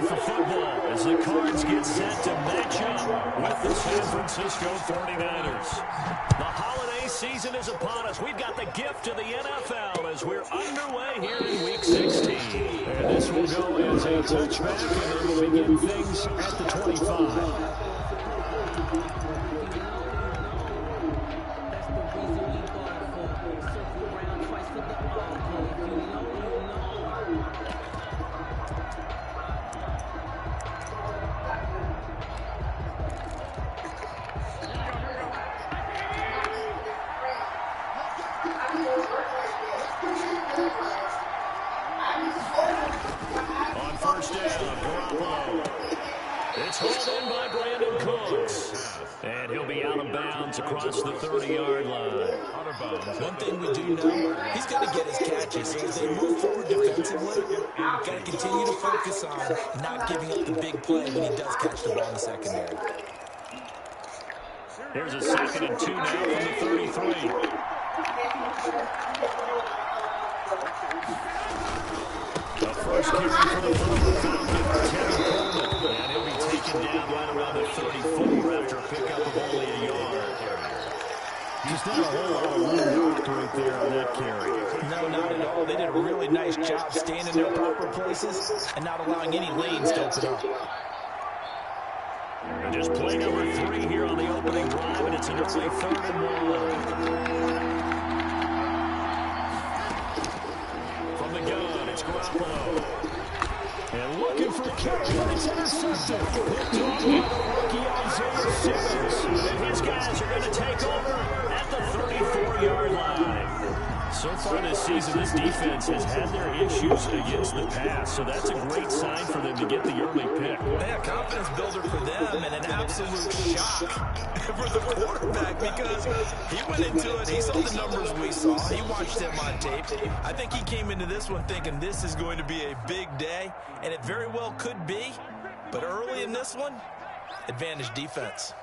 for football as the Cards get set to match up with the San Francisco 49ers. The holiday season is upon us. We've got the gift of the NFL as we're underway here in Week 16. And this will go as a touchback, and they will begin things at the 25. Across the 30-yard line. One thing we do know, he's got to get his catches. As they move forward defensively, got to continue to focus on not giving up the big play when he does catch the ball in the secondary. Here's a 2nd and 2 now from the 33. The first carry for the Falcons, Tevin Coleman. And he'll be taken down right around the 34 after a pickup of only a yard. Just not a whole lot of room right there on that carry. No, not at all. They did a really nice job staying in their proper places and not allowing any lanes to open up. And just play number 3 here on the opening drive, and it's an early 3rd and 1. From the gun, it's Garoppolo. And looking for catch, but it's intercepted. Picked off by the rookie Isaiah Simmons. And his guys are going to take over at the 34-yard line. So far this season, this defense has had their issues against the pass, so that's a great sign for them to get the early pick. Yeah, confidence builder for them and an absolute shock for the quarterback because he went into it, he saw the numbers we saw, he watched them on tape. I think he came into this one thinking this is going to be a big day, and it very well could be, but early in this one, advantage defense.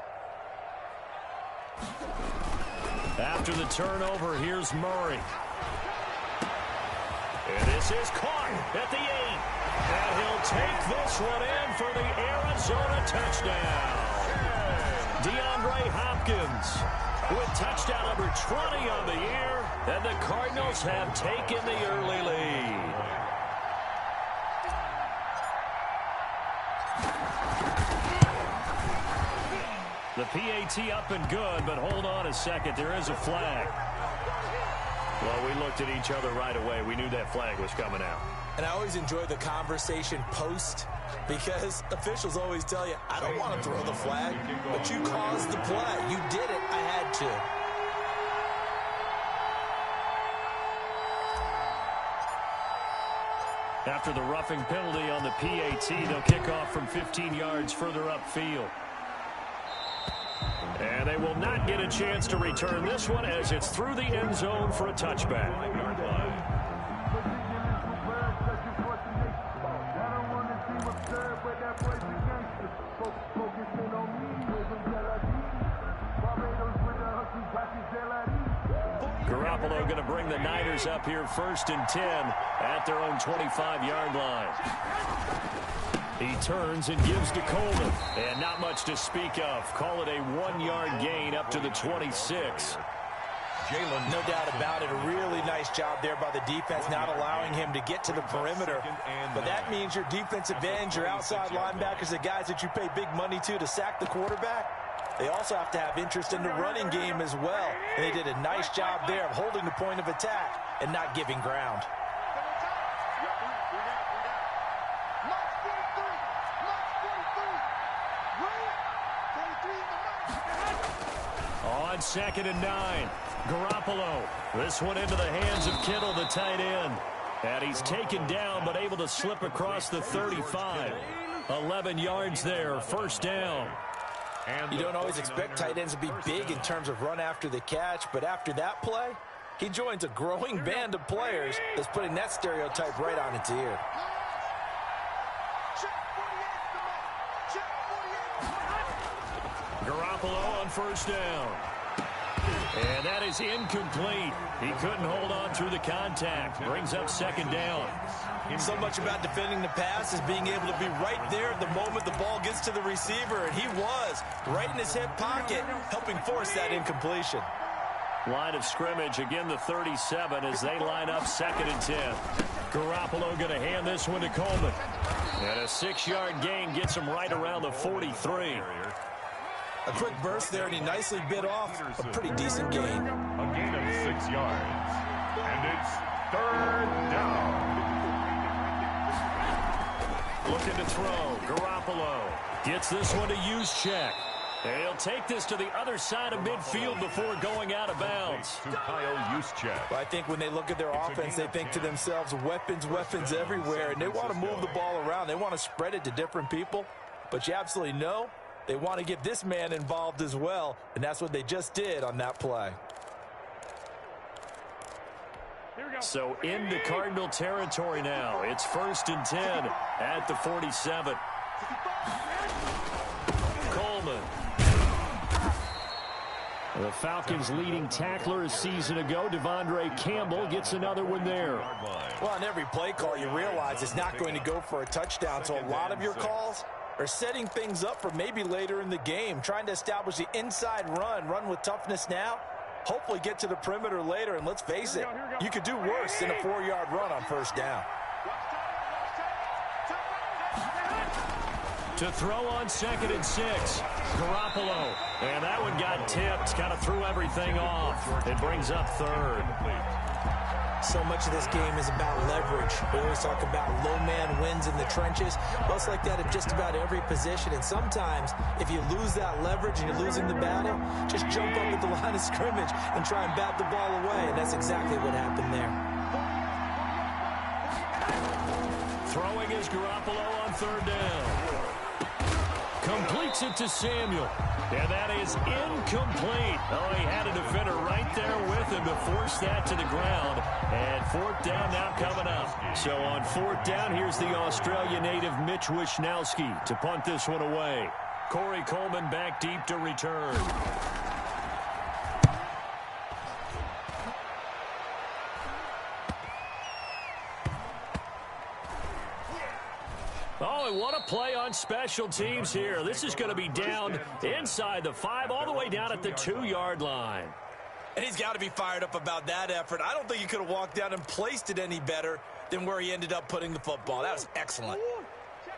After the turnover, here's Murray. And this is caught at the 8. And he'll take this one in for the Arizona touchdown. DeAndre Hopkins with touchdown number 20 on the year. And the Cardinals have taken the early lead. The PAT up and good, but hold on a second. There is a flag. Well, we looked at each other right away. We knew that flag was coming out. And I always enjoy the conversation post because officials always tell you, I don't want to throw the flag, but you caused the play. You did it. I had to. After the roughing penalty on the PAT, they'll kick off from 15 yards further upfield. And they will not get a chance to return this one as it's through the end zone for a touchback. Garoppolo going to bring the Niners up here 1st and 10 at their own 25-yard line. He turns and gives to Coleman. And not much to speak of. Call it a 1-yard gain up to the 26. Jalen, no doubt about it. A really nice job there by the defense, not allowing him to get to the perimeter. But that means your defensive ends, your outside linebackers, the guys that you pay big money to sack the quarterback, they also have to have interest in the running game as well. And they did a nice job there of holding the point of attack and not giving ground. On 2nd and 9, Garoppolo. This one into the hands of Kittle, the tight end. And he's taken down but able to slip across the 35. 11 yards there, 1st down. You don't always expect tight ends to be big in terms of run after the catch, but after that play, he joins a growing band of players that's putting that stereotype right on its ear. Garoppolo on 1st down. And that is incomplete. He couldn't hold on through the contact. Brings up 2nd down. So much about defending the pass is being able to be right there at the moment the ball gets to the receiver, and he was right in his hip pocket, helping force that incompletion. Line of scrimmage, again the 37 as they line up 2nd and 10. Garoppolo going to hand this one to Coleman. And a 6-yard gain gets him right around the 43. A quick burst there, and he nicely bit off a pretty decent gain. A gain of 6 yards. And it's 3rd down. Looking to throw. Garoppolo gets this one to Juszczyk. And he'll take this to the other side of midfield before going out of bounds. To Kyle Juszczyk. I think when they look at their offense, they think to themselves, weapons, weapons everywhere, and they want to move the ball around. They want to spread it to different people, but you absolutely know they want to get this man involved as well, and that's what they just did on that play. So into Cardinal territory now. It's 1st and 10 at the 47. Coleman. The Falcons' leading tackler a season ago, Devondre Campbell, gets another one there. Well, on every play call, you realize it's not going to go for a touchdown, so a lot of your calls are setting things up for maybe later in the game, trying to establish the inside run with toughness now, hopefully get to the perimeter later, and let's face it, you could do worse than a 4-yard run on 1st down. To throw on 2nd and 6. Garoppolo. And that one got tipped. Kind of threw everything off. It brings up 3rd. So much of this game is about leverage. We always talk about low man wins in the trenches. Well, it's like that at just about every position. And sometimes, if you lose that leverage and you're losing the battle, just jump up at the line of scrimmage and try and bat the ball away. And that's exactly what happened there. Throwing is Garoppolo on 3rd down. Completes it to Samuel. And that is incomplete. Oh, he had a defender right there with him to force that to the ground. And 4th down now coming up. So on 4th down, here's the Australia native Mitch Wishnowsky to punt this one away. Corey Coleman back deep to return. Oh, and what a play on special teams here. This is going to be down inside the 5, all the way down at the 2-yard line. And he's got to be fired up about that effort. I don't think he could have walked down and placed it any better than where he ended up putting the football. That was excellent.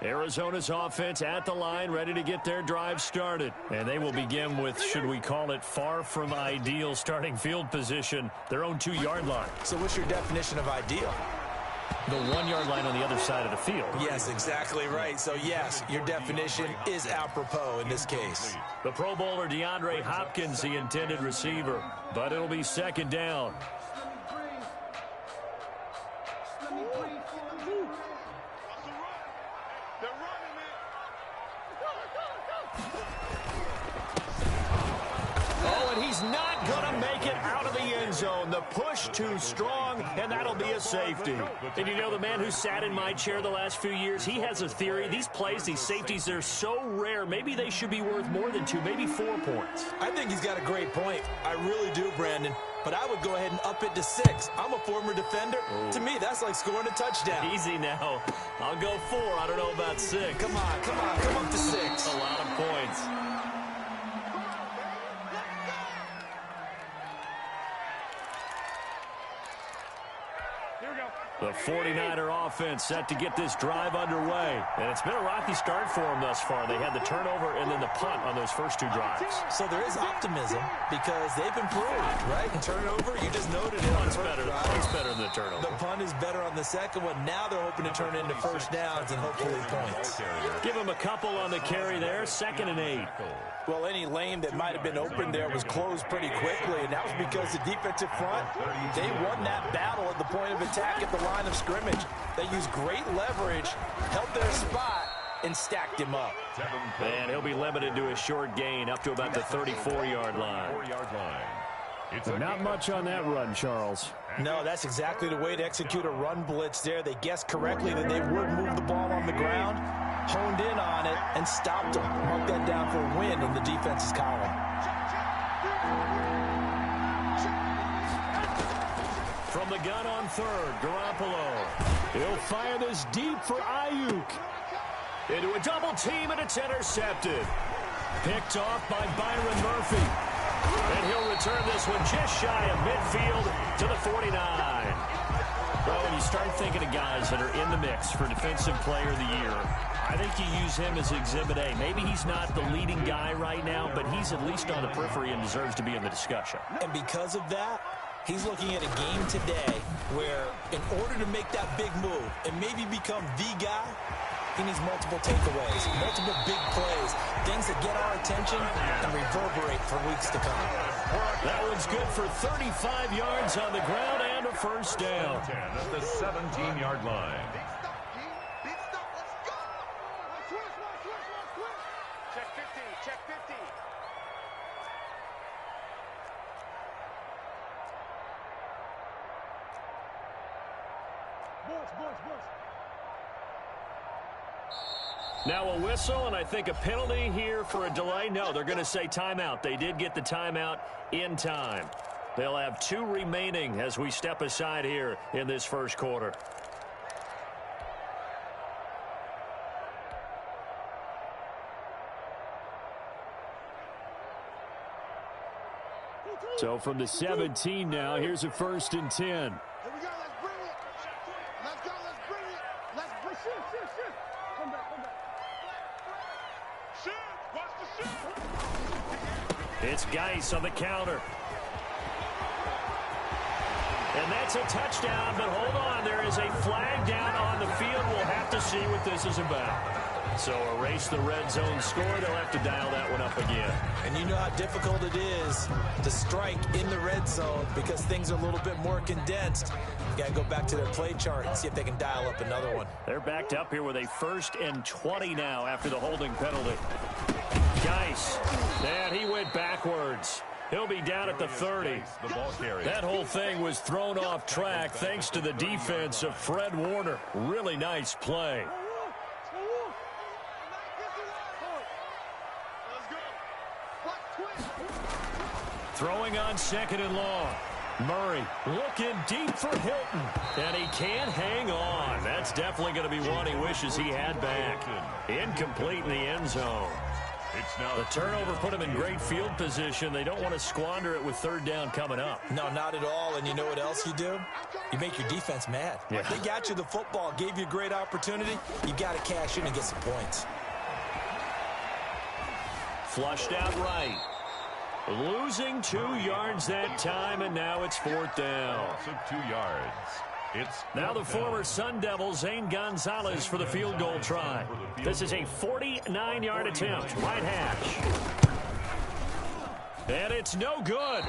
Arizona's offense at the line, ready to get their drive started. And they will begin with, should we call it, far from ideal starting field position, their own 2-yard line. So what's your definition of ideal? The 1-yard line on the other side of the field. Yes, exactly right. So, yes, your definition is apropos in this case. The Pro Bowler DeAndre Hopkins, the intended receiver. But it'll be 2nd down. Oh, and he's not going to make it out of the end zone. The push too strong, and that'll be a safety. And you know, the man who sat in my chair the last few years, he has a theory. These plays, these safeties, they're so rare. Maybe they should be worth more than 2, maybe 4 points. I think he's got a great point. I really do, Brandon. But I would go ahead and up it to 6. I'm a former defender. Ooh. To me, that's like scoring a touchdown. Easy now. I'll go 4. I don't know about 6. Come on. Come up to 6. A lot of points. The 49er offense set to get this drive underway. And it's been a rocky start for them thus far. They had the turnover and then the punt on those first 2 drives. So there is optimism because they've improved, right? And turnover, you just noted it. Punt's better. Punt's better than the turnover. The punt is better on the second one. Now they're hoping to turn it into 1st downs and hopefully points. Give them a couple on the carry there. 2nd and 8. Well, any lane that might have been open there was closed pretty quickly, and that was because the defensive front, they won that battle at the point of attack at the line of scrimmage. They used great leverage, held their spot, and stacked him up. And he'll be limited to a short gain up to about the 34-yard line. But not much on that run, Charles. No, that's exactly the way to execute a run blitz there. They guessed correctly that they would move the ball on the ground, honed in on it, and stopped them. Mark that down for a win in the defense's column. From the gun on third, Garoppolo. He'll fire this deep for Ayuk. Into a double team, and it's intercepted. Picked off by Byron Murphy. And he'll return this one just shy of midfield to the 49. Well, when you start thinking of guys that are in the mix for Defensive Player of the Year, I think you use him as Exhibit A. Maybe he's not the leading guy right now, but he's at least on the periphery and deserves to be in the discussion. And because of that, he's looking at a game today where in order to make that big move and maybe become the guy, he needs multiple takeaways, multiple big plays, things that get our attention and reverberate for weeks to come. That one's good for 35 yards on the ground and a first down. 10 at the 17-yard line. Check 50, check 50. Now a whistle, and I think a penalty here for a delay. No, they're going to say timeout. They did get the timeout in time. They'll have 2 remaining as we step aside here in this first quarter. So from the 17 now, here's a 1st and 10. Here we go, let's bring it. Let's go, let's bring it. Let's bring shift. Come back. Shift, watch the shift. It's Geis on the counter. And that's a touchdown, but hold on, there is a flag down on the field. We'll have to see what this is about. So erase the red zone score. They'll have to dial that one up again. And you know how difficult it is to strike in the red zone because things are a little bit more condensed. You got to go back to their play chart and see if they can dial up another one. They're backed up here with a 1st and 20 now after the holding penalty. Geis, and he went backwards. He'll be down at the 30. The ball carrier. That whole thing was thrown off track thanks to the defense of Fred Warner. Really nice play. Throwing on 2nd and long. Murray looking deep for Hilton. And he can't hang on. That's definitely going to be one he wishes he had back. Incomplete in the end zone. It's now The turnover put him in great field position. They don't want to squander it with 3rd down coming up. No, not at all. And you know what else you do? You make your defense mad. Yeah. They got you the football, gave you a great opportunity. You got to cash in and get some points. Flushed out right. Losing 2 yards that time, and now it's 4th down. So 2 yards. It's Now the former Sun Devil, Zane Gonzalez, for the field goal try. This is a 49-yard attempt. Right hash. And it's no good.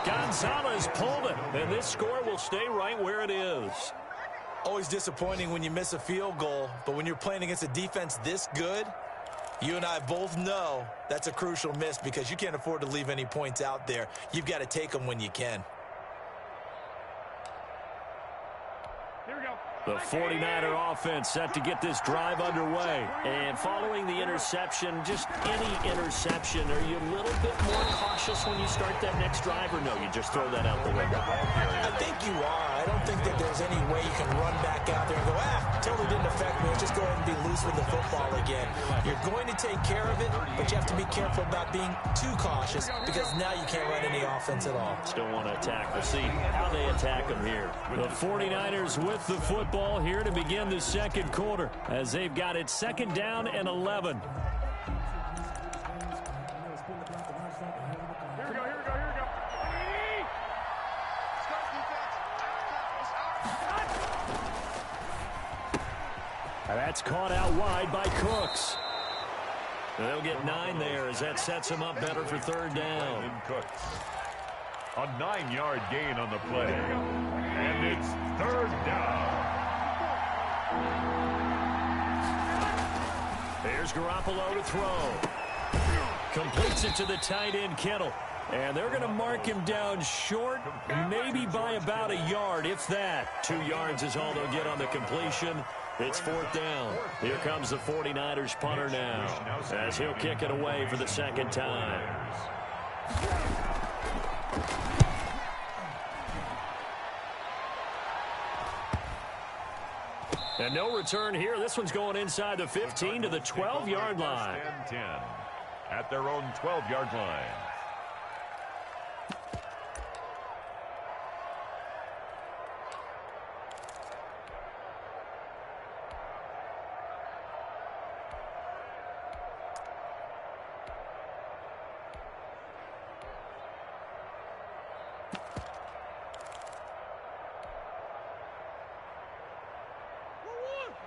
Gonzalez pulled it, and this score will stay right where it is. Always disappointing when you miss a field goal, but when you're playing against a defense this good, you and I both know that's a crucial miss because you can't afford to leave any points out there. You've got to take them when you can. Here we go. The 49er offense set to get this drive underway. And following the interception, just any interception, are you a little bit more cautious when you start that next drive, or no, you just throw that out the window? I think you are. I don't think that there's any way you can run back out there and go, totally didn't affect me. Just go ahead and be loose with the football again. You're going to take care of it, but you have to be careful about being too cautious because now you can't run any offense at all. Still want to attack. We'll see how they attack them here. The 49ers with the football here to begin the second quarter as they've got it 2nd down and 11. Here we go. Start defense. That's caught out wide by Cooks. They'll get 9 there as that sets them up better for 3rd down. Brandon Cooks. A 9-yard gain on the play. And it's 3rd down. There's Garoppolo to throw. Completes it to the tight end, Kittle. And they're going to mark him down short, maybe by about a yard, if that. 2 yards is all they'll get on the completion. It's 4th down. Here comes the 49ers punter now as he'll kick it away for the 2nd time. And no return here. This one's going inside the 15 to the 12-yard line. 10 at their own 12-yard line.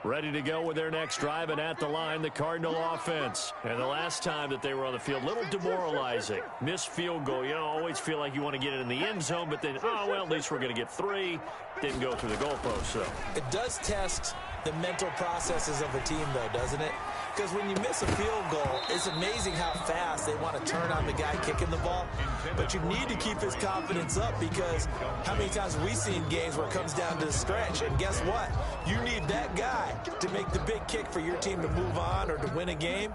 Ready to go with their next drive, and at the line, the Cardinal offense. And the last time that they were on the field, a little demoralizing. Missed field goal. You always feel like you want to get it in the end zone, but then, oh, well, at least we're going to get 3. Didn't go through the goalpost, so. It does test the mental processes of a team, though, doesn't it? Because when you miss a field goal, it's amazing how fast they want to turn on the guy kicking the ball. But you need to keep his confidence up, because how many times have we seen games where it comes down to the stretch? And guess what? You need that guy to make the big kick for your team to move on or to win a game.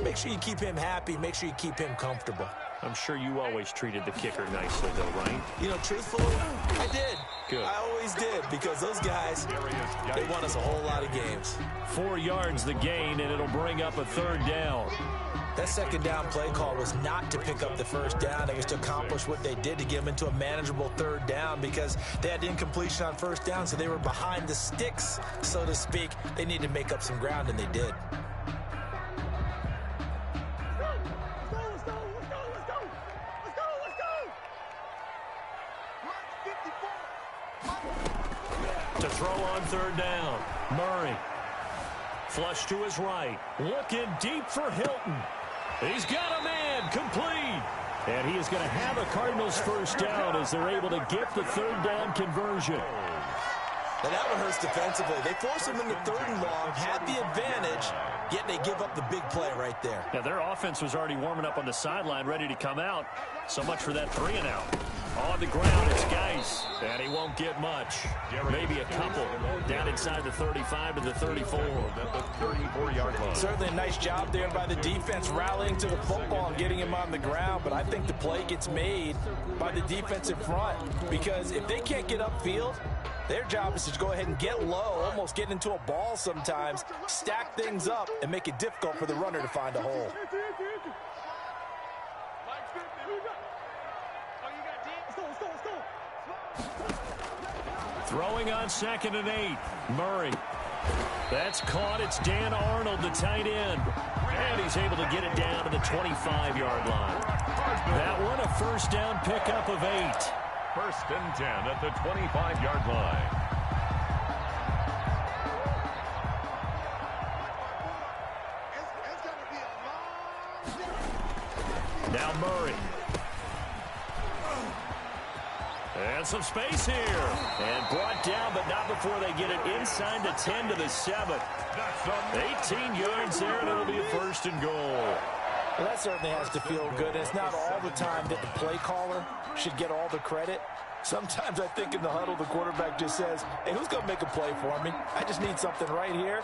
Make sure you keep him happy. Make sure you keep him comfortable. I'm sure you always treated the kicker nicely, though, right? You know, truthfully, I did. Good. I always did, because those guys, they won us a whole lot of games. 4 yards the gain, and it'll bring up a 3rd down. That second down play call was not to pick up the first down. It was to accomplish what they did, to get them into a manageable 3rd down, because they had incompletion on first down, so they were behind the sticks, so to speak. They needed to make up some ground, and they did. To throw on 3rd down, Murray. Flush to his right. Looking deep for Hilton. He's got a man, complete. And he is going to have a Cardinals first down as they're able to get the 3rd down conversion. And that one hurts defensively. They force him into 3rd and long, had the advantage, yet they give up the big play right there. Now, their offense was already warming up on the sideline, ready to come out. So much for that 3 and out. On the ground, it's Geis, and he won't get much. Maybe a couple. Down inside the 35 to the 34. At the 34-yard line. Certainly a nice job there by the defense, rallying to the football and getting him on the ground. But I think the play gets made by the defensive front, because if they can't get upfield, their job is to go ahead and get low, almost get into a ball sometimes, stack things up, and make it difficult for the runner to find a hole. Throwing on 2nd and 8. Murray. That's caught. It's Dan Arnold, the tight end. And he's able to get it down to the 25-yard line. That one, a first down pickup of 8. 1st and 10 at the 25-yard line. Now Murray. And some space here. And brought down, but not before they get it inside the 10 to the 7. 18 yards there, and it'll be a 1st and goal. Well, that certainly has to feel good. And it's not all the time that the play caller should get all the credit. Sometimes I think in the huddle, the quarterback just says, hey, who's going to make a play for me? I just need something right here.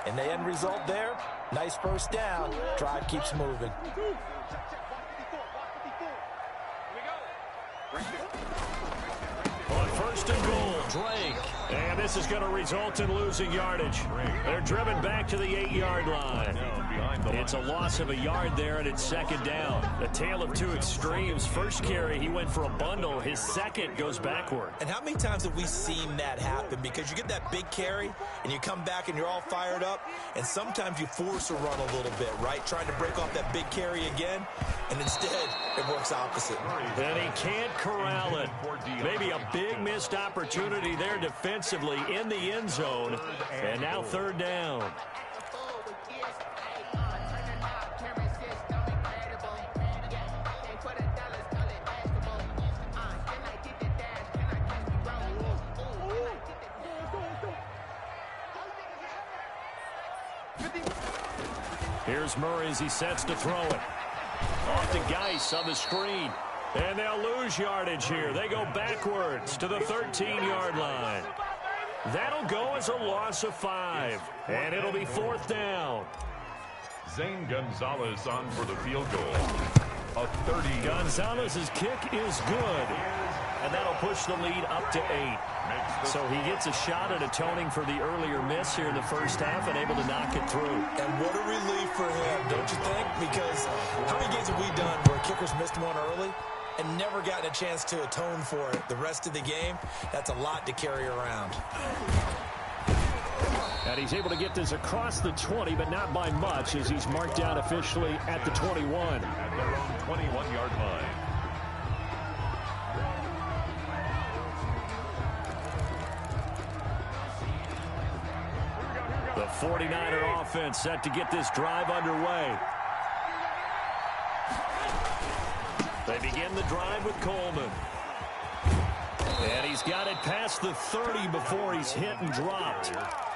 And the end result there, nice first down. Drive keeps moving. On 1st and goal, Drake. And this is going to result in losing yardage. They're driven back to the 8-yard line. It's a loss of a yard there, and it's 2nd down. A tale of 2 extremes. First carry, he went for a bundle. His second goes backward. And how many times have we seen that happen? Because you get that big carry, and you come back and you're all fired up, and sometimes you force a run a little bit, right? Trying to break off that big carry again, and instead it works opposite. And he can't corral it. Maybe a big missed opportunity there defensively in the end zone. And now 3rd down. Here's Murray as he sets to throw it. Off to Geis on the screen. And they'll lose yardage here. They go backwards to the 13-yard line. That'll go as a loss of 5. And it'll be 4th down. Zane Gonzalez on for the field goal. A 30. Gonzalez's kick is good. and that'll push the lead up to 8. So he gets a shot at atoning for the earlier miss here in the first half and able to knock it through. And what a relief for him, don't you think? Because how many games have we done where kickers missed one early and never gotten a chance to atone for it the rest of the game? That's a lot to carry around. And he's able to get this across the 20, but not by much, as he's marked down officially at the 21. At their own 21-yard line. The 49er offense set to get this drive underway. They begin the drive with Coleman. And he's got it past the 30 before he's hit and dropped.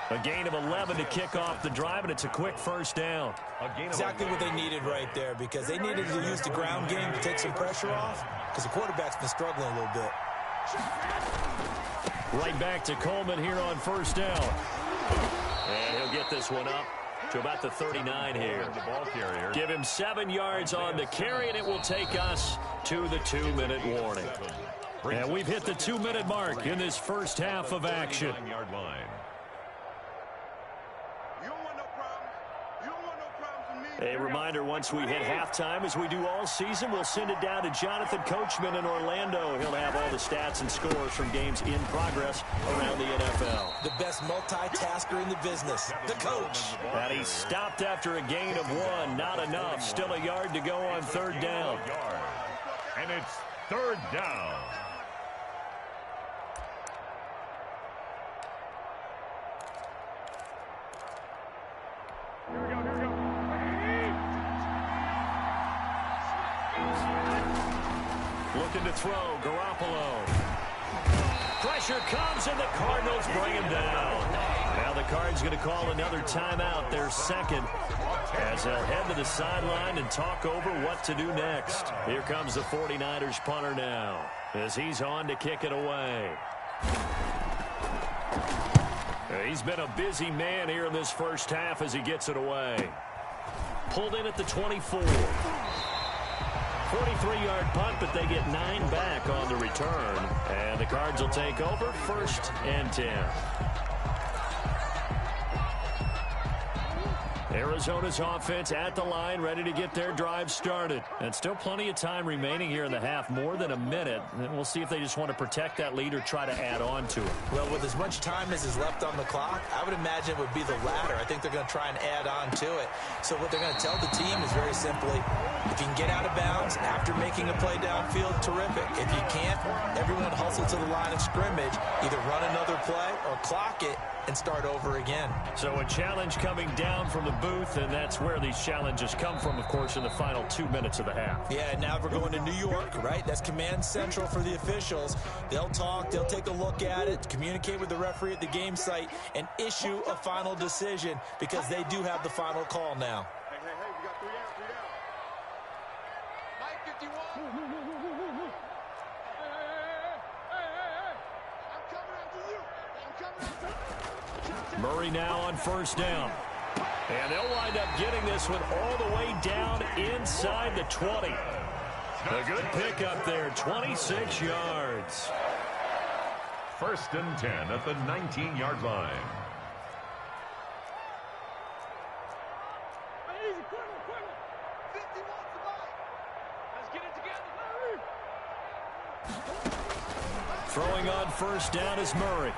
A gain of 11 to kick off the drive, and it's a quick first down. Exactly what they needed right there, because they needed to use the ground game to take some pressure off, because the quarterback's been struggling a little bit. Right back to Coleman here on first down. And he'll get this one up to about the 39 here. Give him 7 yards on the carry, and it will take us to the 2-minute warning. And we've hit the 2-minute mark in this first half of action. A reminder, once we hit halftime, as we do all season, we'll send it down to Jonathan Coachman in Orlando. He'll have all the stats and scores from games in progress around the NFL. The best multitasker in the business, the coach. And he stopped after a gain of 1. Not enough. Still a yard to go on third down. And it's third down. Looking to throw, Garoppolo. Pressure comes, and the Cardinals bring him down. Now the Cards going to call another timeout, their second, as they'll head to the sideline and talk over what to do next. Here comes the 49ers punter now, as he's on to kick it away. He's been a busy man here in this first half as he gets it away. Pulled in at the 24. 43-yard punt, but they get 9 back on the return. And the Cards will take over, 1st and 10. Arizona's offense at the line, ready to get their drive started. And still plenty of time remaining here in the half, more than a minute. And we'll see if they just want to protect that lead or try to add on to it. Well, with as much time as is left on the clock, I would imagine it would be the latter. I think they're going to try and add on to it. So what they're going to tell the team is very simply, if you can get out of bounds after making a play downfield, terrific. If you can't, everyone hustle to the line of scrimmage, either run another play or clock it and start over again. So a challenge coming down from the booth, and that's where these challenges come from, of course, in the final 2 minutes of the half. Yeah, now we're going to New York, right? That's command central for the officials. They'll talk, they'll take a look at it, communicate with the referee at the game site, and issue a final decision, because they do have the final call now. Hey, we got 3 down. Mike 51. I'm coming after you. Murray now on first down. And they'll wind up getting this one all the way down inside the 20. A good pickup there, 26 yards. 1st and 10 at the 19-yard line. Throwing on first down is Murray.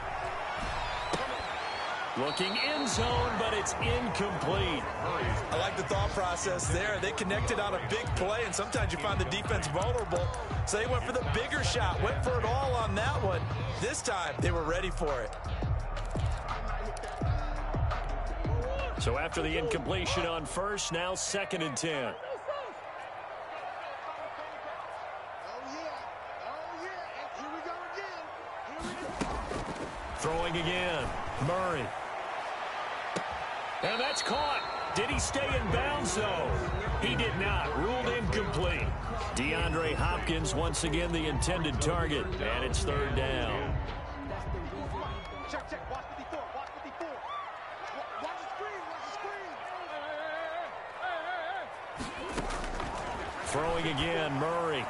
Looking end zone, but it's incomplete. I like the thought process there. They connected on a big play, and sometimes you find the defense vulnerable. So they went for the bigger shot, went for it all on that one. This time, they were ready for it. So after the incompletion on first, now 2nd and 10. Throwing again, Murray. And that's caught. Did he stay in bounds, though? He did not. Ruled incomplete. DeAndre Hopkins, once again, the intended target. And it's 3rd down. Check. Watch 54. Watch 54. Watch the screen. Throwing again, Murray.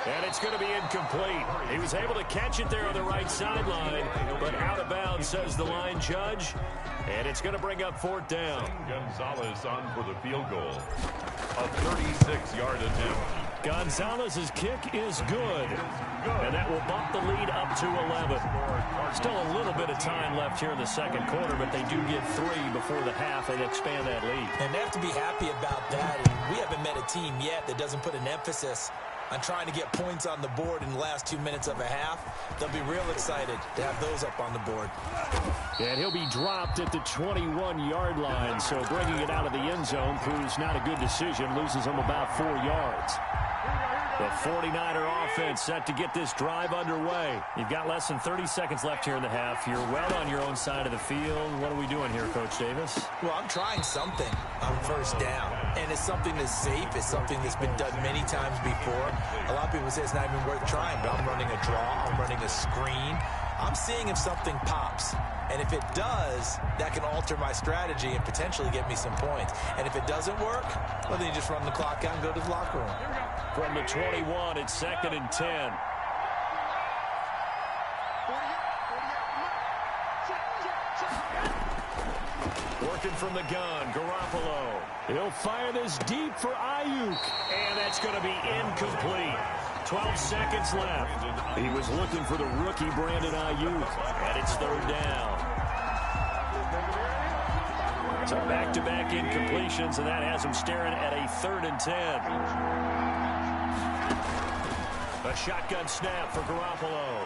And it's going to be incomplete. He was able to catch it there on the right sideline, but out of bounds, says the line judge. And it's going to bring up 4th down. Gonzalez on for the field goal. A 36-yard attempt. Gonzalez's kick is good. And that will bump the lead up to 11. Still a little bit of time left here in the second quarter, but they do get 3 before the half and expand that lead. And they have to be happy about that. And we haven't met a team yet that doesn't put an emphasis on trying to get points on the board in the last 2 minutes of a half. They'll be real excited to have those up on the board. And he'll be dropped at the 21-yard line, so bringing it out of the end zone proves not a good decision, loses him about 4 yards. The 49er offense set to get this drive underway. You've got less than 30 seconds left here in the half. You're well on your own side of the field. What are we doing here, Coach Davis? Well, I'm trying something on 1st down, and it's something that's safe. It's something that's been done many times before. A lot of people say it's not even worth trying, but I'm running a draw. I'm running a screen. I'm seeing if something pops. And if it does, that can alter my strategy and potentially get me some points. And if it doesn't work, well, then you just run the clock out and go to the locker room. From the 21, it's 2nd and 10. Working from the gun, Garoppolo. He'll fire this deep for Ayuk. And that's going to be incomplete. 12 seconds left. He was looking for the rookie Brandon Ayuk. And it's 3rd down. So back-to-back incompletions, and that has him staring at a 3rd and 10. A shotgun snap for Garoppolo.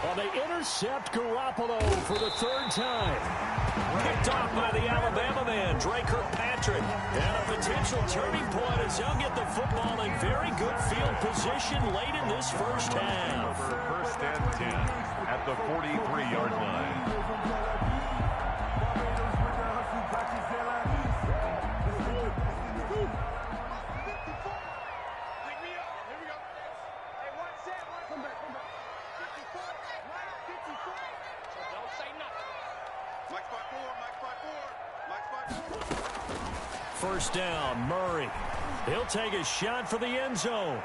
Well, they intercept Garoppolo for the 3rd time. Picked off by the Alabama man, Dre Kirkpatrick. And a potential turning point as he'll get the football in very good field position late in this first half. 1st and 10 at the 43-yard line. First down, Murray. He'll take a shot for the end zone.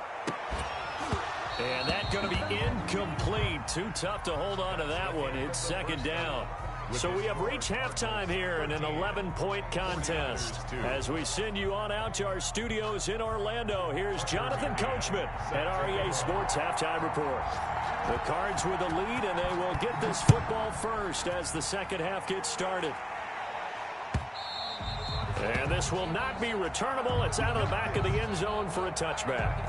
And that's going to be incomplete. Too tough to hold on to that one. It's 2nd down. So we have reached halftime here in an 11-point contest. As we send you on out to our studios in Orlando, here's Jonathan Coachman at REA Sports Halftime Report. The Cards with the lead, and they will get this football first as the second half gets started. And this will not be returnable. It's out of the back of the end zone for a touchback.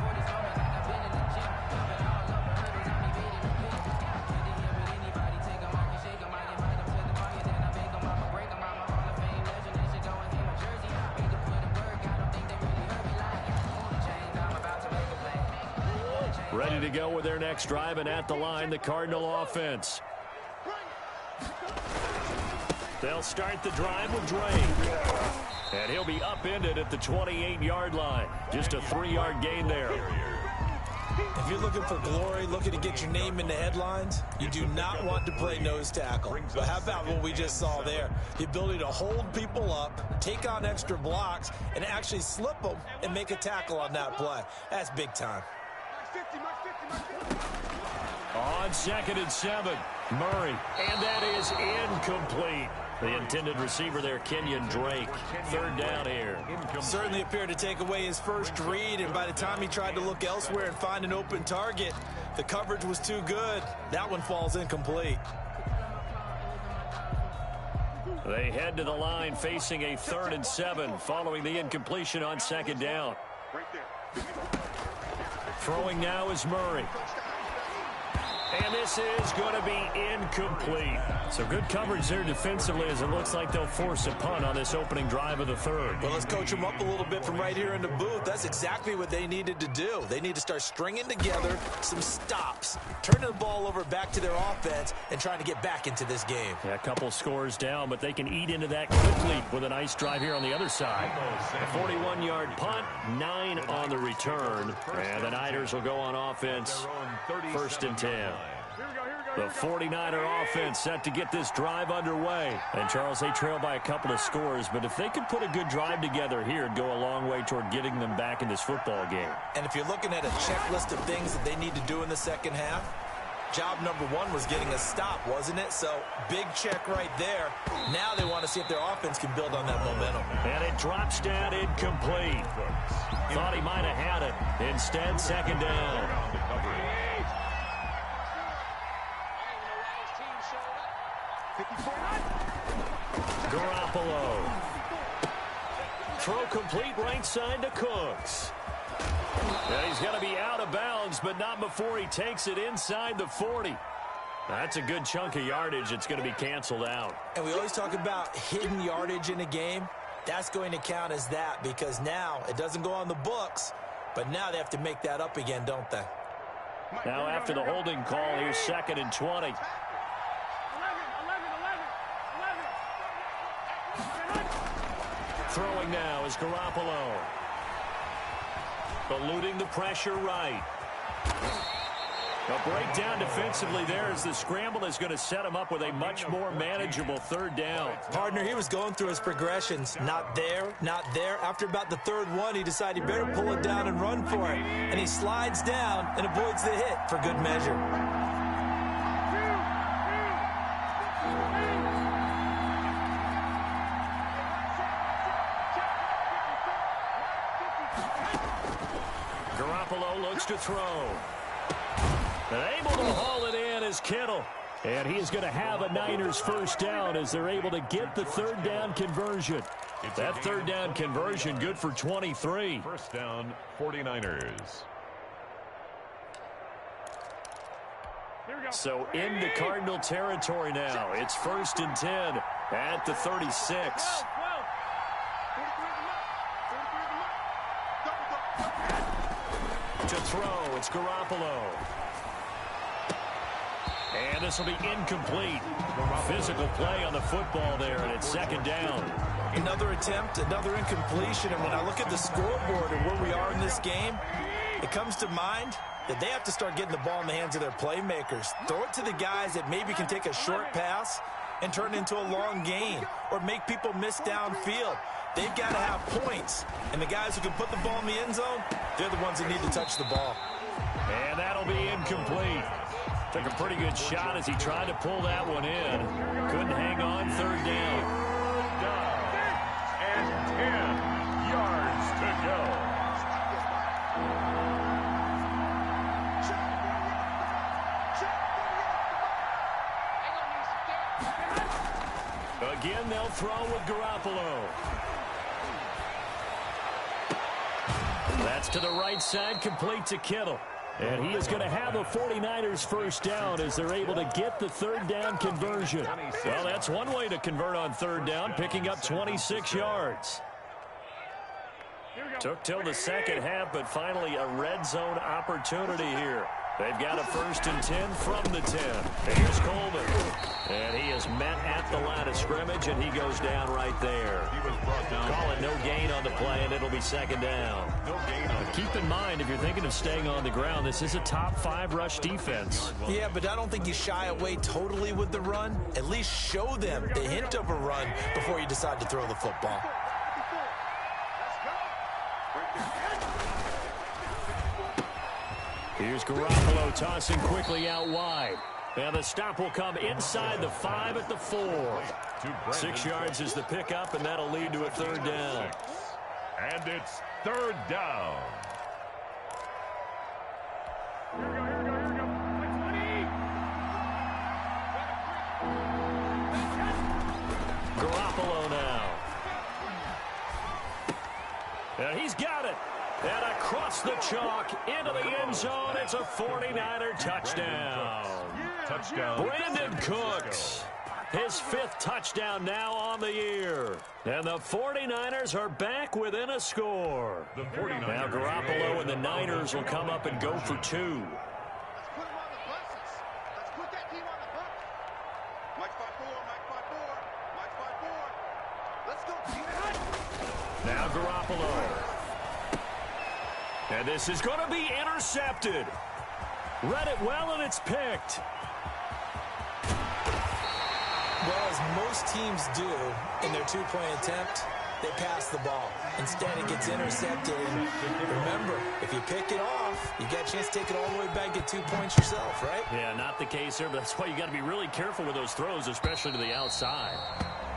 Ready to go with their next drive, and at the line, the Cardinal offense. They'll start the drive with Drake. And he'll be upended at the 28-yard line. Just a 3-yard gain there. If you're looking for glory, looking to get your name in the headlines, you do not want to play nose tackle. But how about what we just saw there? The ability to hold people up, take on extra blocks, and actually slip them and make a tackle on that play. That's big time. On 2nd and 7, Murray. And that is incomplete. The intended receiver there, Kenyon Drake. 3rd down here. Certainly appeared to take away his first read, and by the time he tried to look elsewhere and find an open target, the coverage was too good. That one falls incomplete. They head to the line facing a 3rd and 7 following the incompletion on 2nd down. Throwing now is Murray. And this is going to be incomplete. So good coverage there defensively, as it looks like they'll force a punt on this opening drive of the 3rd. Well, let's coach them up a little bit from right here in the booth. That's exactly what they needed to do. They need to start stringing together some stops, turning the ball over back to their offense, and trying to get back into this game. Yeah, a couple scores down, but they can eat into that quickly with a nice drive here on the other side. A 41-yard punt, 9 on the return. And the Niners will go on offense, 1st and 10. Here we go, here we go. The 49er offense set to get this drive underway. And, Charles, they trail by a couple of scores, but if they could put a good drive together here, it'd go a long way toward getting them back in this football game. And if you're looking at a checklist of things that they need to do in the second half, job number one was getting a stop, wasn't it? So, big check right there. Now they want to see if their offense can build on that momentum. And it drops down incomplete. Thought he might have had it. Instead, second down. Garoppolo. Throw complete right side to Cooks. And he's going to be out of bounds, but not before he takes it inside the 40. That's a good chunk of yardage. It's going to be canceled out. And we always talk about hidden yardage in a game. That's going to count as that because now it doesn't go on the books, but now they have to make that up again, don't they? Now after the holding call, here's 2nd and 20. Throwing now is Garoppolo. Eluding the pressure right. A breakdown defensively there as the scramble is going to set him up with a much more manageable third down. Partner, he was going through his progressions. Not there, not there. After about the third one, he decided he better pull it down and run for it. And he slides down and avoids the hit for good measure. Garoppolo looks to throw. And able to haul it in is Kittle. And he is going to have a Niners first down as they're able to get the third down conversion. That third down conversion good for 23. First down, 49ers. So into Cardinal territory now. It's 1st and 10 at the 36. To throw, it's Garoppolo. And this will be incomplete. Physical play on the football there, and it's 2nd down. Another attempt, another incompletion, and when I look at the scoreboard and where we are in this game, it comes to mind that they have to start getting the ball in the hands of their playmakers. Throw it to the guys that maybe can take a short pass and turn it into a long gain or make people miss downfield. They've got to have points, and the guys who can put the ball in the end zone, they're the ones that need to touch the ball. And that'll be incomplete. Took a pretty good shot as he tried to pull that one in. Couldn't hang on, 3rd down. And 10 yards to go. Again, they'll throw with Garoppolo. That's to the right side, complete to Kittle. And he is going to have a 49ers first down as they're able to get the third down conversion. Well, that's one way to convert on third down, picking up 26 yards. Took till the second half, but finally a red zone opportunity here. They've got a 1st and 10 from the 10. Here's Coleman. And he is met at the line of scrimmage, and he goes down right there. He was brought down. Call it no gain on the play, and it'll be 2nd down. No gain on Keep in mind, if you're thinking of staying on the ground, this is a top 5 rush defense. Yeah, but I don't think you shy away totally with the run. At least show them the hint of a run before you decide to throw the football. Here's Garoppolo tossing quickly out wide. And the stop will come inside the 5 at the 4. 6 yards is the pickup, and that'll lead to a third down. And it's 3rd down. Garoppolo now. And he's got it. And across the chalk into the end zone. It's a 49er touchdown. Touchdown. Brandon Cooks. His 5th touchdown now on the year. And the 49ers are back within a score. The 49ers. Now Garoppolo and the Niners will come up and go for 2. Now Garoppolo. And this is going to be intercepted. Read it well, and it's picked. As most teams do in their two-point attempt, they pass the ball. Instead, it gets intercepted. And remember, if you pick it off, you got a chance to take it all the way back, get 2 points yourself, right? Yeah, not the case here, but that's why you got to be really careful with those throws, especially to the outside.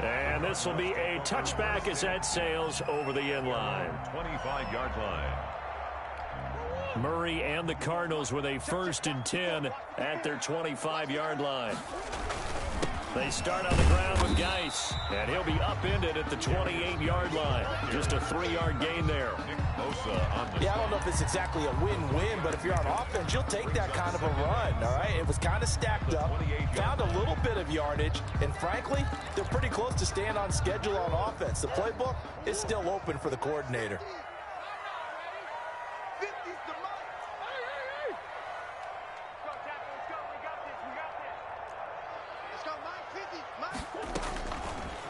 And this will be a touchback as that sails over the end line. 25-yard line. Murray and the Cardinals with a 1st and 10 at their 25-yard line. They start on the ground with Geis, and he'll be upended at the 28-yard line. Just a 3-yard gain there. Yeah, I don't know if it's exactly a win-win, but if you're on offense, you'll take that kind of a run, all right? It was kind of stacked up, found a little bit of yardage, and frankly, they're pretty close to staying on schedule on offense. The playbook is still open for the coordinator.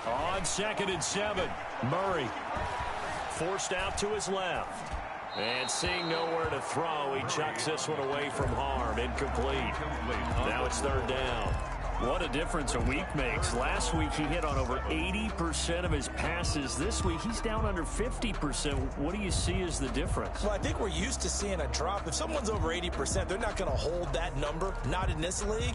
On 2nd and 7, Murray forced out to his left. And seeing nowhere to throw, he chucks this one away from harm. Incomplete. Now it's 3rd down. What a difference a week makes. Last week he hit on over 80% of his passes. This week he's down under 50%. What do you see as the difference? Well, I think we're used to seeing a drop. If someone's over 80%, they're not going to hold that number, not in this league.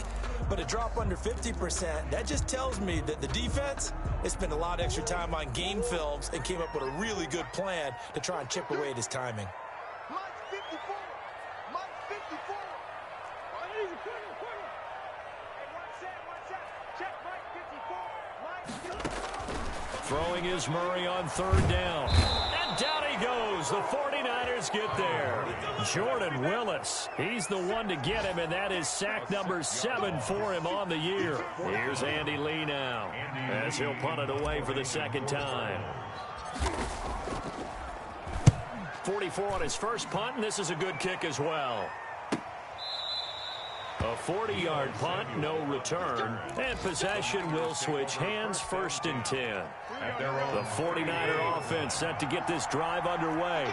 But a drop under 50%, that just tells me that the defense has spent a lot of extra time on game films and came up with a really good plan to try and chip away at his timing. Throwing is Murray on 3rd down. And down he goes. The 49ers get there. Jordan Willis, he's the one to get him, and that is sack number 7 for him on the year. Here's Andy Lee now as he'll punt it away for the 2nd time. 44 on his first punt, and this is a good kick as well. A 40-yard punt, no return, and possession will switch hands, 1st and 10. The 49er offense set to get this drive underway.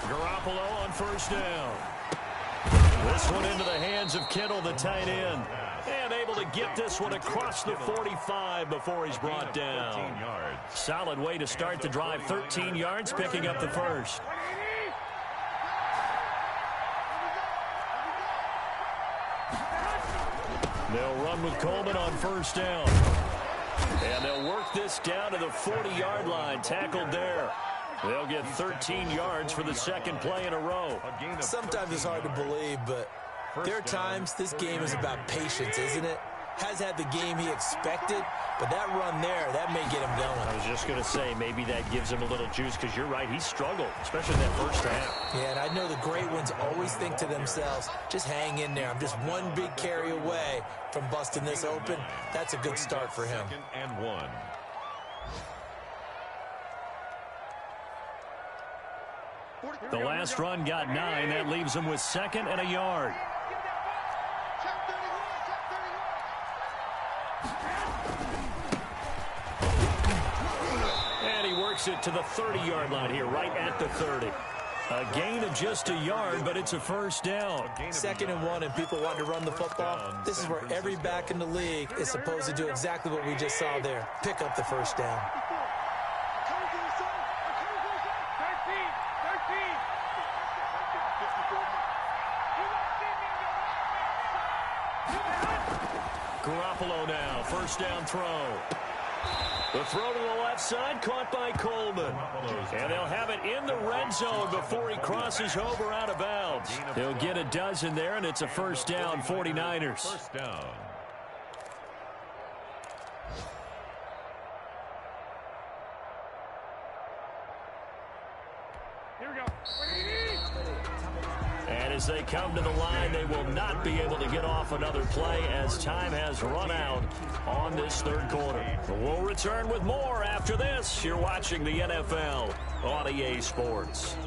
Garoppolo on 1st down. This one into the hands of Kittle, the tight end. And able to get this one across the 45 before he's brought down. Solid way to start the drive, 13 yards, picking up the first. They'll run with Coleman on 1st down. And they'll work this down to the 40-yard line, tackled there. They'll get 13 yards for the 2nd play in a row. Sometimes it's hard to believe, but there are times this game is about patience, isn't it? Has had the game he expected, but that run there, that may get him going. I was just going to say, maybe that gives him a little juice, because you're right, he struggled, especially in that first half. Yeah, and I know the great ones always think to themselves, just hang in there. I'm just one big carry away from busting this open. That's a good start for him. 2nd and 1. The last run got 9. That leaves him with 2nd and a yard. And he works it to the 30-yard line here, right at the 30. A gain of just a yard, but it's a 1st down. 2nd and 1, and people want to run the football. This is where every back in the league is supposed to do exactly what we just saw there. Pick up the 1st down. Garoppolo now, 1st down throw. The throw to the left side, caught by Coleman. And they'll have it in the red zone before he crosses over out of bounds. He'll get a dozen there, and it's a 1st down, 49ers. 1st down. Here we go. And as they come to the line, they will not be able to get off another play as time has run out on this 3rd quarter. We'll return with more after this. You're watching the NFL on EA Sports.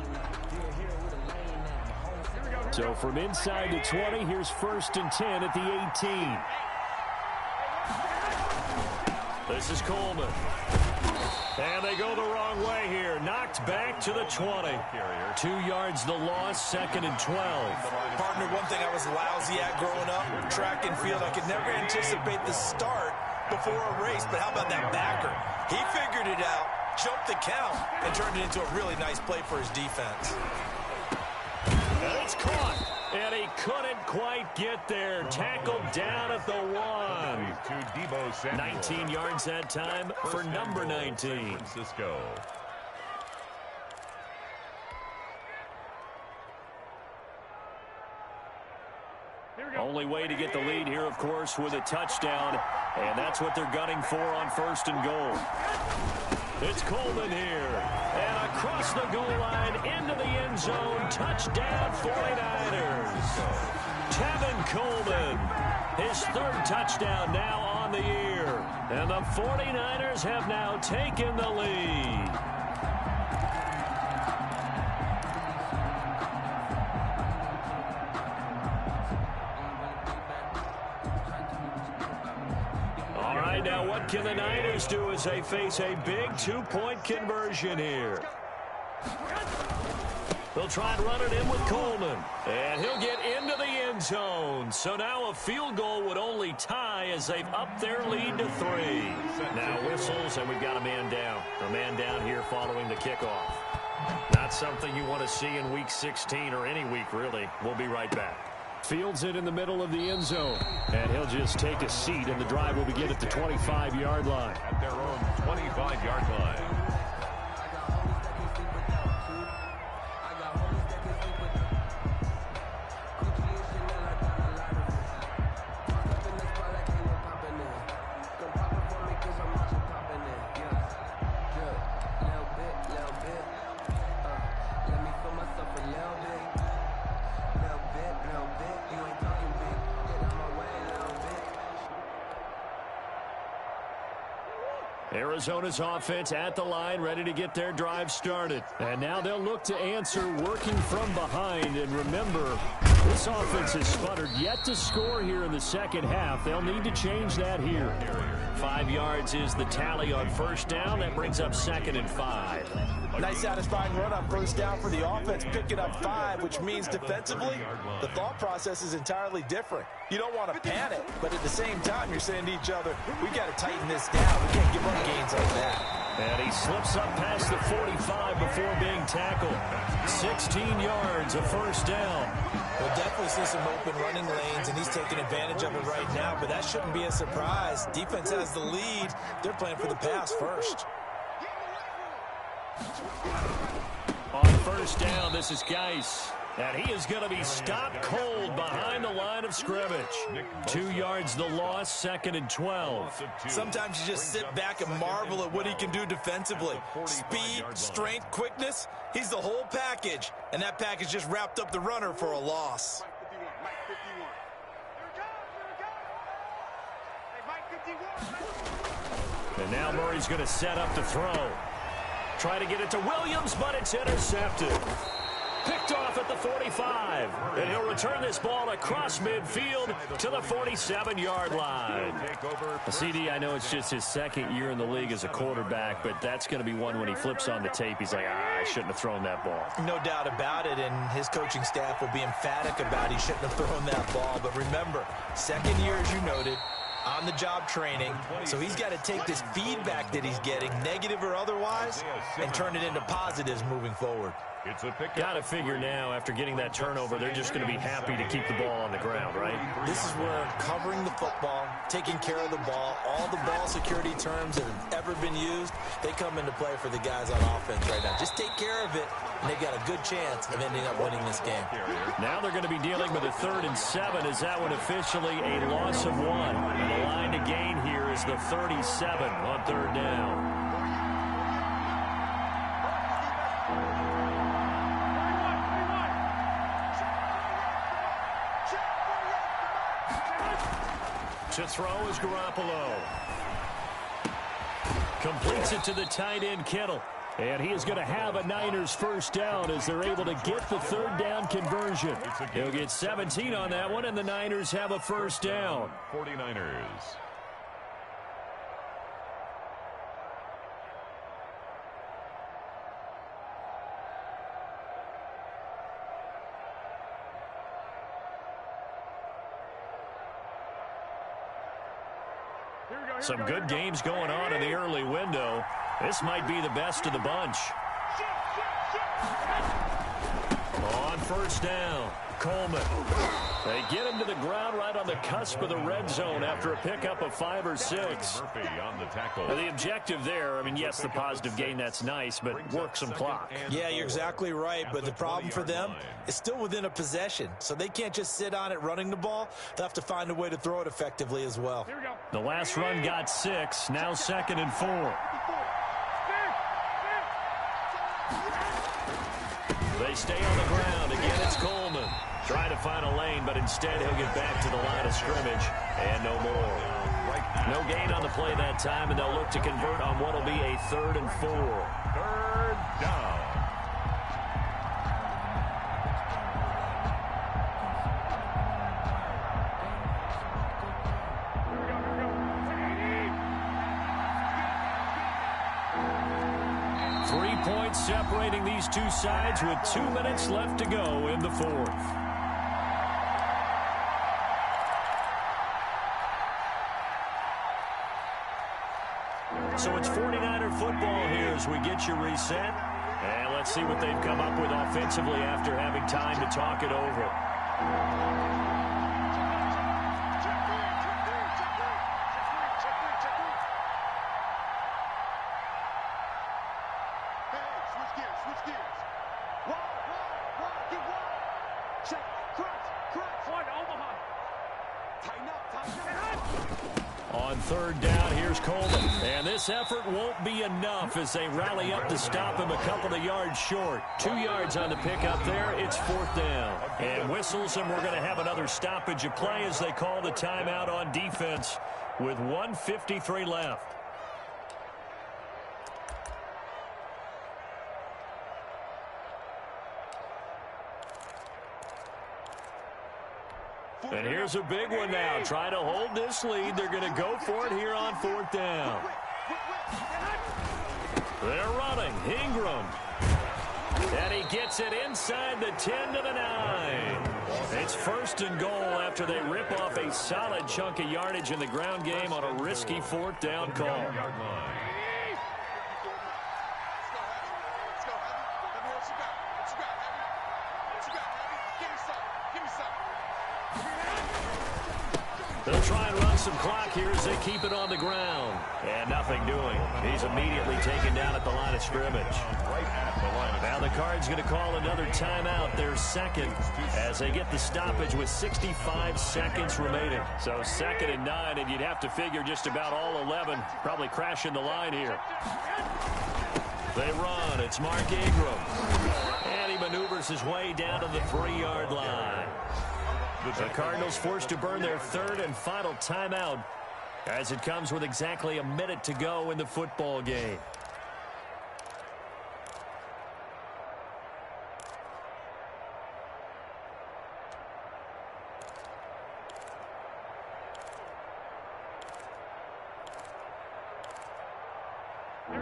So from inside the 20, here's 1st and 10 at the 18. This is Coleman. And they go the wrong way here. Knocked back to the 20. 2 yards the loss, 2nd and 12. Partner, one thing I was lousy at growing up, track and field, I could never anticipate the start before a race, but how about that backer? He figured it out, jumped the count, and turned it into a really nice play for his defense. And it's caught. And he couldn't quite get there. Tackled down at the 1. 19 yards that time for number 19. Francisco. Only way to get the lead here, of course, with a touchdown. And that's what they're gunning for on 1st and goal. It's Coleman here. And across the goal line into the end zone. Touchdown 49ers. Tevin Coleman. His 3rd touchdown now on the year. And the 49ers have now taken the lead. Now what can the Niners do as they face a big 2-point conversion here? They'll try and run it in with Coleman. And he'll get into the end zone. So now a field goal would only tie as they've upped their lead to 3. Now whistles, and we've got a man down. A man down here following the kickoff. Not something you want to see in Week 16 or any week, really. We'll be right back. Fields it in the middle of the end zone. And he'll just take a seat, and the drive will begin at the 25-yard line. At their own 25-yard line. Arizona's offense at the line, ready to get their drive started. And now they'll look to answer working from behind. And remember, this offense has sputtered yet to score here in the second half. They'll need to change that here. 5 yards is the tally on 1st down. That brings up 2nd and 5. Nice satisfying run on 1st down for the offense, picking up 5, which means defensively, the thought process is entirely different. You don't want to panic, but at the same time, you're saying to each other, we got to tighten this down. We can't give up gains like that. And he slips up past the 45 before being tackled. 16 yards, a 1st down. We'll definitely see some open running lanes, and he's taking advantage of it right now, but that shouldn't be a surprise. Defense has the lead. They're playing for the pass first. On 1st down, this is Geis. And he is going to be stopped cold behind the line of scrimmage. 2 yards the loss, 2nd and 12. Sometimes you just sit back and marvel at what he can do defensively. Speed, strength, quickness, he's the whole package. And that package just wrapped up the runner for a loss. And now Murray's going to set up the throw. Try to get it to Williams, but it's intercepted. Picked off at the 45. And he'll return this ball across midfield to the 47-yard line. CD, I know it's just his 2nd year in the league as a quarterback, but that's going to be one when he flips on the tape. He's like, I shouldn't have thrown that ball. No doubt about it, and his coaching staff will be emphatic about he shouldn't have thrown that ball. But remember, 2nd year, as you noted, on-the-job training, so he's got to take this feedback that he's getting, negative or otherwise, and turn it into positives moving forward. Got to figure now, after getting that turnover, they're just going to be happy to keep the ball on the ground, right? This is where covering the football, taking care of the ball, all the ball security terms that have ever been used, they come into play for the guys on offense right now. Just take care of it, and they've got a good chance of ending up winning this game. Now they're going to be dealing with a 3rd and 7. Is that one officially a loss of 1? And the line to gain here is the 37 on 3rd down. To throw is Garoppolo. Completes it to the tight end, Kittle. And he is going to have a Niners 1st down as they're able to get the 3rd down conversion. He'll get 17 on that one, and the Niners have a 1st down. 49ers. Some good games going on in the early window. This might be the best of the bunch. On first down, Coleman. They get him to the ground right on the cusp of the red zone after a pickup of 5 or 6. Murphy on the tackle. The objective there, I mean, yes, the positive gain, that's nice, but work some clock. Yeah, you're exactly right, but the problem for them is still within a possession, so they can't just sit on it running the ball. They'll have to find a way to throw it effectively as well. The last run got 6, now 2nd and 4. They stay on the ground. Again, it's Coleman. Trying to find a lane, but instead he'll get back to the line of scrimmage. And no more. No gain on the play that time, and they'll look to convert on what will be a 3rd and 4. 3rd down. Separating these two sides with 2 minutes left to go in the 4th. So it's 49er football here as we get you reset. And let's see what they've come up with offensively after having time to talk it over. On 3rd down, here's Coleman. And this effort won't be enough as they rally up to stop him a couple of yards short. 2 yards on the pickup there. It's 4th down. And whistles, and we're going to have another stoppage of play as they call the timeout on defense with 1:53 left. And here's a big one now. Trying to hold this lead. They're going to go for it here on 4th down. They're running. Ingram. And he gets it inside the 10 to the 9. It's 1st and goal after they rip off a solid chunk of yardage in the ground game on a risky 4th down call. They'll try and run some clock here as they keep it on the ground. And nothing doing. He's immediately taken down at the line of scrimmage. Now the Cards going to call another timeout, their 2nd, as they get the stoppage with 65 seconds remaining. So 2nd and 9, and you'd have to figure just about all 11 probably crashing the line here. They run. It's Mark Ingram. And he maneuvers his way down to the 3-yard line. The Cardinals forced to burn their 3rd and final timeout as it comes with exactly a minute to go in the football game.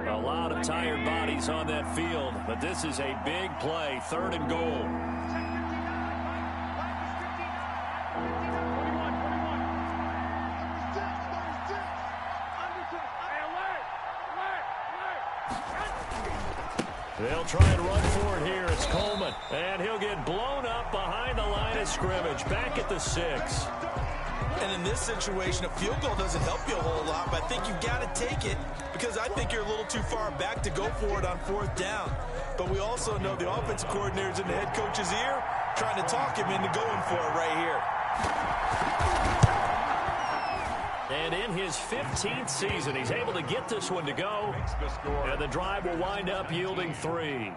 A lot of tired bodies on that field, but this is a big play, 3rd and goal. They'll try and run for it here. It's Coleman. And he'll get blown up behind the line of scrimmage. Back at the 6. And in this situation, a field goal doesn't help you a whole lot, but I think you've got to take it because I think you're a little too far back to go for it on 4th down. But we also know the offensive coordinator's in the head coach's ear trying to talk him into going for it right here. And in his 15th season, he's able to get this one to go. And the drive will wind up yielding 3.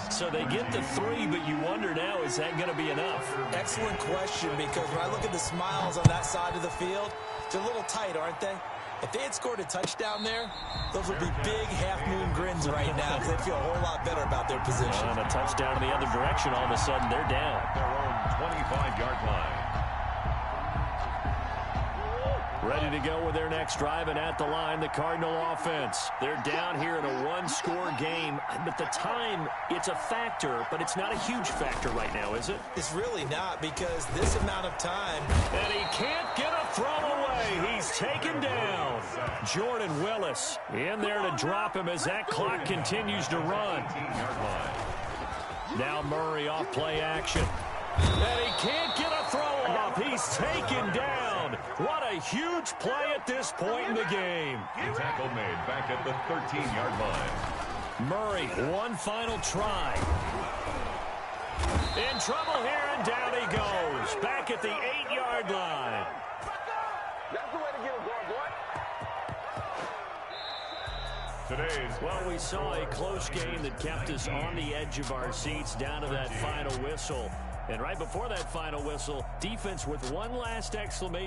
So they get the 3, but you wonder now, is that going to be enough? Excellent question, because when I look at the smiles on that side of the field, they're a little tight, aren't they? If they had scored a touchdown there, those would be big half-moon grins right now because they feel a whole lot better about their position. And a touchdown in the other direction, all of a sudden they're down. Their own 25-yard line. Ready to go with their next drive, and at the line, the Cardinal offense. They're down here in a one-score game, but the time, it's a factor, but it's not a huge factor right now, is it? It's really not, because this amount of time. And he can't get a throw away. play. He's taken down. Jordan Willis in there to drop him as that clock continues to run. Now Murray off play action. And he can't get a throw off. He's taken down. What a huge play at this point in the game. Tackle made back at the 13-yard line. Murray, one final try. In trouble here, and down he goes. Back at the 8-yard line. That's the way to get him going, boy. Well, we saw a close game that kept us on the edge of our seats down to that final whistle. And right before that final whistle, defense with one last exclamation